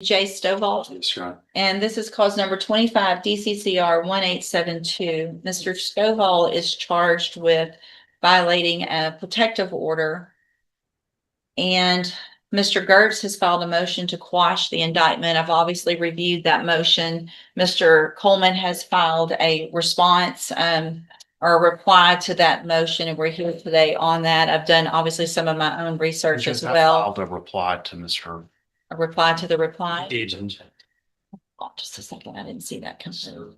J. Stovall. Yes, Your Honor. And this is cause number 25 DCCR 1872. Mr. Stovall is charged with violating a protective order. And Mr. Gertz has filed a motion to quash the indictment. I've obviously reviewed that motion. Mr. Coleman has filed a response, or a reply to that motion, and we're here today on that. I've done obviously some of my own research as well. Filed a reply to Mr. A reply to the reply. Agent. Oh, just a second, I didn't see that come through.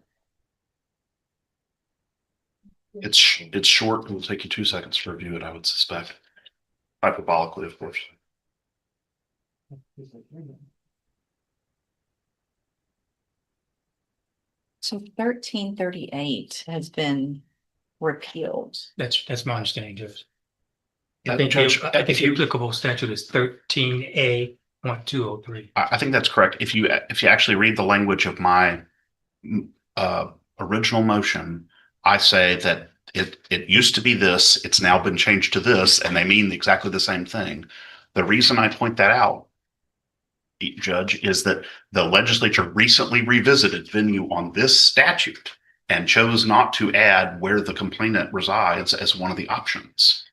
It's short. It will take you 2 seconds to review it, I would suspect. Hyperbolically, of course. So 1338 has been repealed. That's my understanding, Judge. I That, think Judge, the applicable statute is 13A.203. I think that's correct. If you actually read the language of my original motion, I say that it used to be this, it's now been changed to this, and they mean exactly the same thing. The reason I point that out, Judge, is that the legislature recently revisited venue on this statute and chose not to add where the complainant resides as one of the options.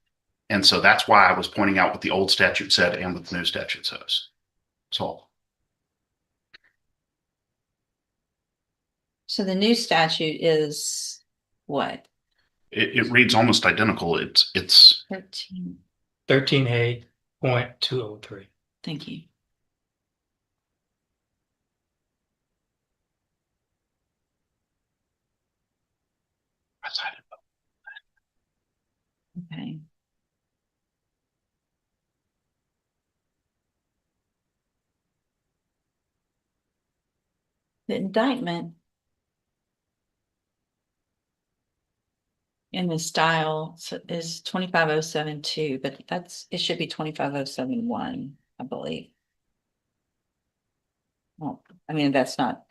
And so that's why I was pointing out what the old statute said and what the new statute says. So So the new statute is what? it reads almost identical. It's 13. 13A.203. Thank you. Okay. The indictment in the style is 25072, but it should be 25071, I believe. Well, I mean, that's not,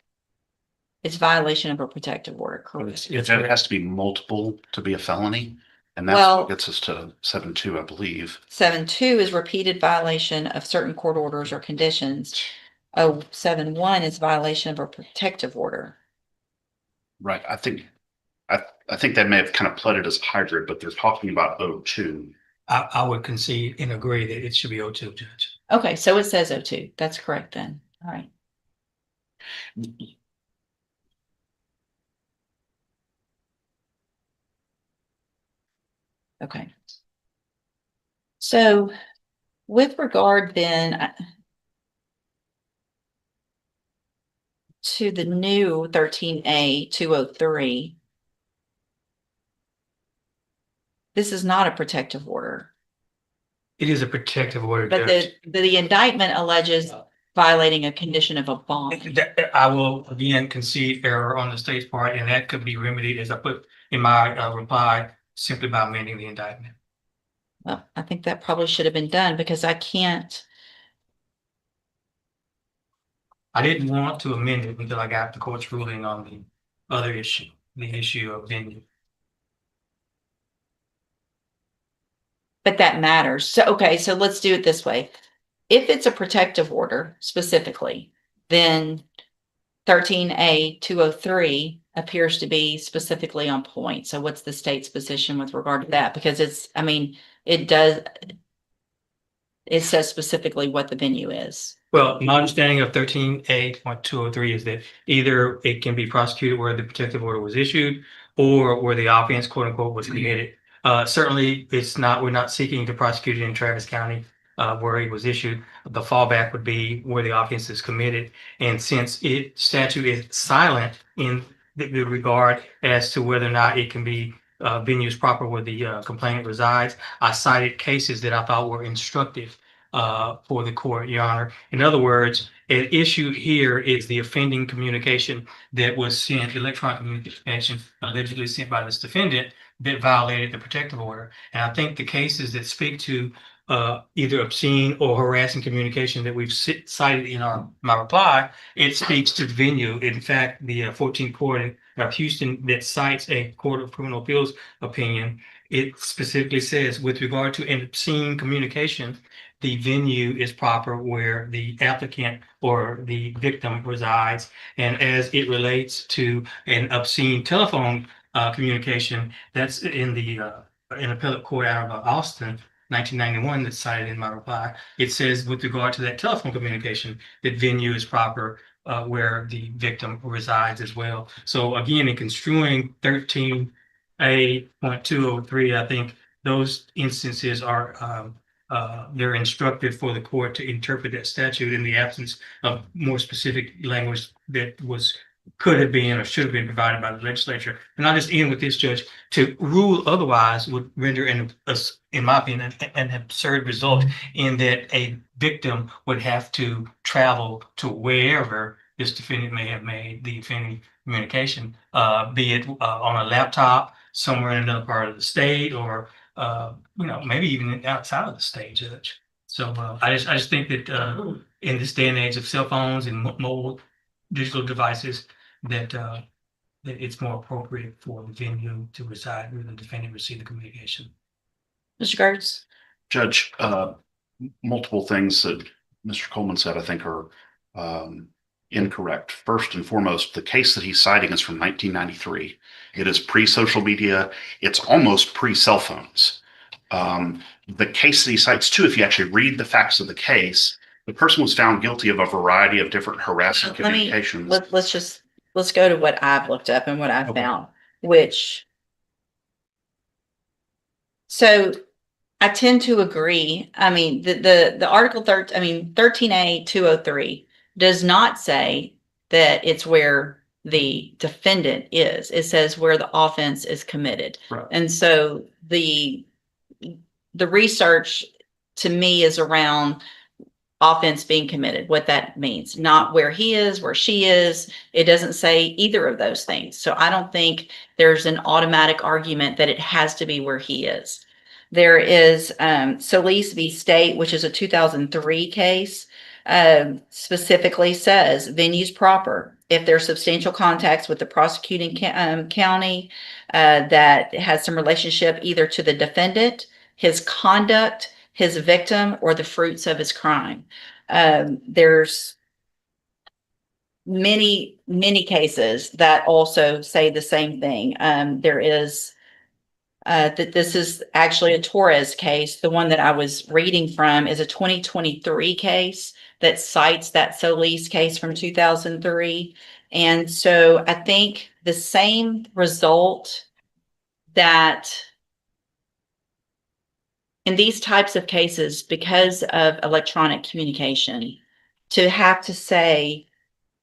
it's violation of a protective order, correct? it has to be multiple to be a felony. And that's Well, what gets us to 7.2, I believe. 7.2 is repeated violation of certain court orders or conditions. 7.1 is violation of a protective order. Right. I think they may have kind of pled it as hybrid, but they're talking about 0.2. I would concede and agree that it should be 02, Judge. Okay, so it says 02. That's correct then. All right. Okay. So with regard then to the new 13A.203, this is not a protective order. It is a protective order, But Judge. the indictment alleges violating a condition of a bond. I will again concede error on the state's part, and that could be remedied, as I put in my reply, simply by amending the indictment. Well, I think that probably should have been done because I didn't want to amend it until I got the court's ruling on the other issue, the issue of venue. But that matters. So, okay, so let's do it this way. If it's a protective order specifically, then 13A.203 appears to be specifically on point. So what's the state's position with regard to that? Because it says specifically what the venue is. Well, my understanding of 13A.203 is that either it can be prosecuted where the protective order was issued or where the offense, quote unquote, was committed. Certainly we're not seeking to prosecute it in Travis County where it was issued. The fallback would be where the offense is committed. And since statute is silent in the regard as to whether or not it can be venues proper where the complainant resides, I cited cases that I thought were instructive for the court, Your Honor. In other words, an issue here is the offending communication that was sent, electronic communication allegedly sent by this defendant that violated the protective order. And I think the cases that speak to either obscene or harassing communication that we've cited in my reply, it speaks to venue. In fact, the 14th Court of Houston that cites a Court of Criminal Appeals opinion, it specifically says with regard to an obscene communication, the venue is proper where the applicant or the victim resides. And as it relates to an obscene telephone communication, that's in the in appellate court out of Austin, 1991, that's cited in my reply. It says with regard to that telephone communication, that venue is proper where the victim resides as well. So again, in construing 13A.203, I think those instances are they're instructive for the court to interpret that statute in the absence of more specific language that could have been or should have been provided by the legislature. And I'll just end with this, Judge. To rule otherwise would render, in my opinion, an absurd result in that a victim would have to travel to wherever this defendant may have made the offending communication, be it on a laptop somewhere in another part of the state, or maybe even outside of the state, Judge. So I just think that in this day and age of cell phones and mobile digital devices, that it's more appropriate for the venue to reside where the defendant received the communication. Mr. Gertz? Judge, multiple things that Mr. Coleman said I think are incorrect. First and foremost, the case that he's citing is from 1993. It is pre-social media. It's almost pre-cell phones. The case that he cites too, if you actually read the facts of the case, the person was found guilty of a variety of different harassing communications. Let's go to what I've looked up and what I've found, so I tend to agree. I mean, the Article 13A.203 does not say that it's where the defendant is. It says where the offense is committed. Right. And so the research to me is around offense being committed, what that means, not where he is, where she is. It doesn't say either of those things. So I don't think there's an automatic argument that it has to be where he is. There is Solis v. State, which is a 2003 case, specifically says venues proper if there's substantial contacts with the prosecuting county that has some relationship either to the defendant, his conduct, his victim, or the fruits of his crime. There's many cases that also say the same thing. There is that this is actually a Torres case. The one that I was reading from is a 2023 case that cites that Solis case from 2003. And so I think the same result that in these types of cases, because of electronic communication, to have to say,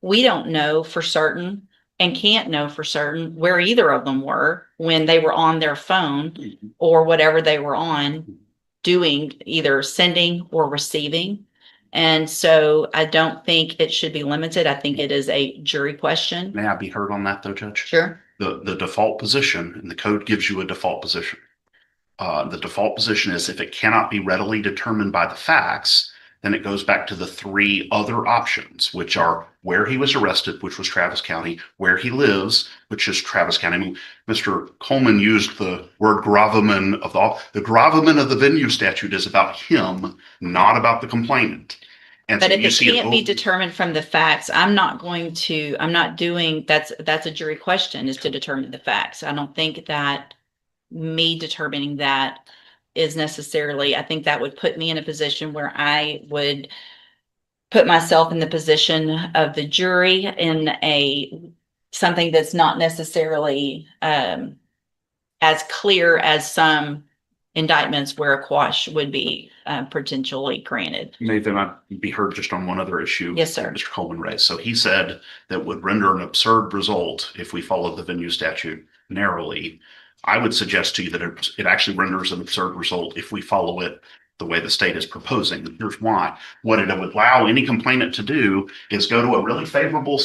we don't know for certain and can't know for certain where either of them were when they were on their phone or whatever they were on doing, either sending or receiving. And so I don't think it should be limited. I think it is a jury question. May I be heard on that though, Judge? Sure. The default position, and the code gives you a default position. The default position is if it cannot be readily determined by the facts, then it goes back to the three other options, which are where he was arrested, which was Travis County, where he lives, which is Travis County. I mean, Mr. Coleman used the word gravamen of the gravamen of the venue statute is about him, not about the complainant. And but so if it can't be determined from the facts, I'm not doing, that's a jury question, is to determine the facts. I don't think that me determining that is necessarily, I think that would put me in a position where I would put myself in the position of the jury in something that's not necessarily as clear as some indictments where a quash would be potentially granted. Nathan, I'd be heard just on one other issue. Yes, sir. Mr. Coleman raised. So he said that would render an absurd result if we followed the venue statute narrowly. I would suggest to you that it actually renders an absurd result if we follow it the way the state is proposing. Here's why. What it would allow any complainant to do is go to a really favorable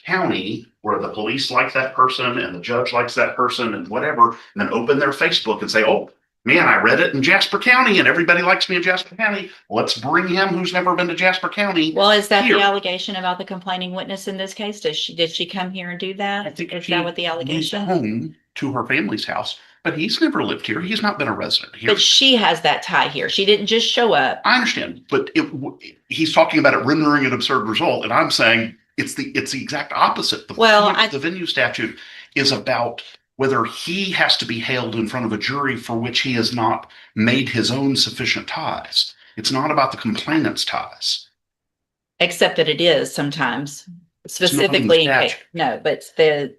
county where the police like that person and the judge likes that person and whatever, and then open their Facebook and say, oh, man, I read it in Jasper County and everybody likes me in Jasper County. Let's bring him who's never been to Jasper County. Well, is that here. The allegation about the complaining witness in this case? Did she come here and do that? Is that what the allegation? Home to her family's house But he's never lived here. He's not been a resident here. But she has that tie here. She didn't just show up. I understand, but he's talking about it rendering an absurd result, and I'm saying it's the exact opposite. The venue statute is about whether he has to be hailed in front of a jury for which he has not made his own sufficient ties. It's not about the complainant's ties. Except that it is sometimes, specifically, no, but the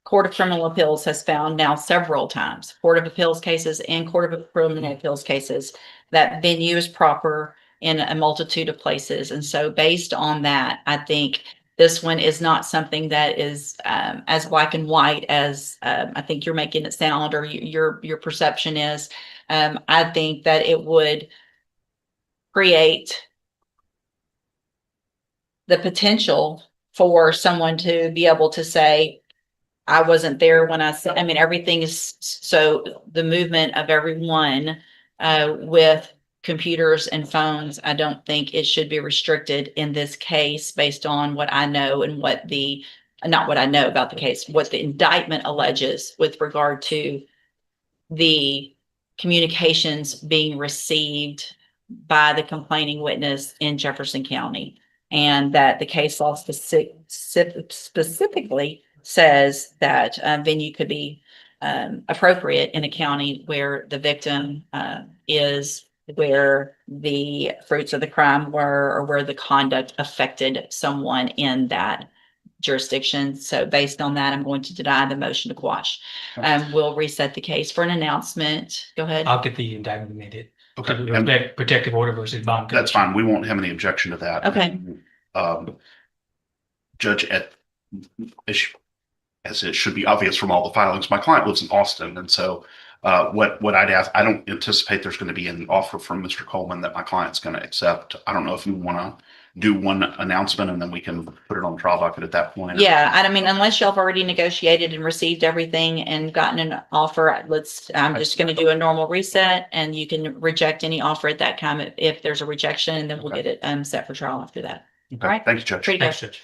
Court of Criminal Appeals has found now several times, Court of Appeals cases and Court of Criminal Appeals cases, that venue is proper in a multitude of places. And so based on that, I think this one is not something that is as black and white as I think you're making it sound, or your perception is. I think that it would create the potential for someone to be able to say, I wasn't there when I said, I mean, everything is, so the movement of everyone with computers and phones, I don't think it should be restricted in this case based on what I know and what not what I know about the case, what the indictment alleges with regard to the communications being received by the complaining witness in Jefferson County. And that the case law specifically says that venue could be appropriate in a county where the victim is, where the fruits of the crime were, or where the conduct affected someone in that jurisdiction. So based on that, I'm going to deny the motion to quash. We'll reset the case for an announcement. Go ahead. I'll get the indictment amended. Okay. Protective order versus bond. That's fine. We won't have any objection to that. Okay. Judge, as it should be obvious from all the filings, my client lives in Austin. And so what I'd ask, I don't anticipate there's going to be an offer from Mr. Coleman that my client's going to accept. I don't know if you want to do one announcement and then we can put it on the trial docket at that point. Yeah, I mean, unless y'all have already negotiated and received everything and gotten an offer, I'm just going to do a normal reset, and you can reject any offer at that time if there's a rejection, and then we'll get it set for trial after that. Okay. All right. Thank you, Judge. Pretty good. Thanks, Judge.